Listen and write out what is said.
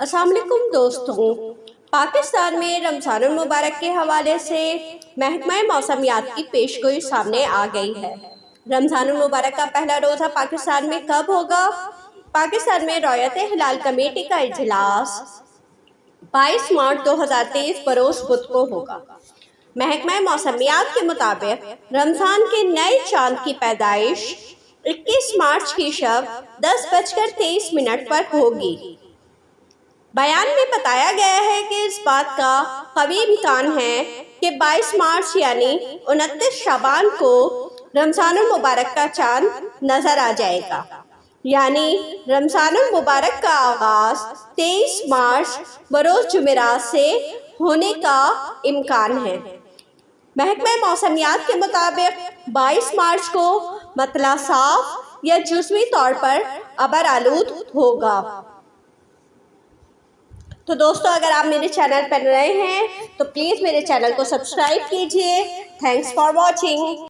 अस्सलाम वालेकुम दोस्तों, पाकिस्तान में रमज़ान मुबारक के हवाले से महकमा मौसमियात की पेशगोई सामने आ गई है। रमज़ान मुबारक का पहला रोज़ा पाकिस्तान में कब होगा? पाकिस्तान में रॉयत हिलाल कमेटी का इजलास 22 मार्च 2023 बरोज़ बुध को होगा। महकमा मौसमियात के मुताबिक रमज़ान के नए चांद की पैदाइश 21 मार्च की शब 10:23 पर होगी। बयान में बताया गया है कि इस बात का कवी इम्कान है कि 22 मार्च यानी 29 शाबान को रमज़ान मुबारक का चांद नजर आ जाएगा, यानी रमज़ान मुबारक का आगाज 23 मार्च बरोज़ जुमेरात से होने का इम्कान है। महकमा मौसमियात के मुताबिक 22 मार्च को मतला साफ या जुज़वी तौर पर अबर आलूद होगा। तो दोस्तों, अगर आप मेरे चैनल पर नए हैं तो प्लीज़ मेरे चैनल को सब्सक्राइब कीजिए। Thanks for watching.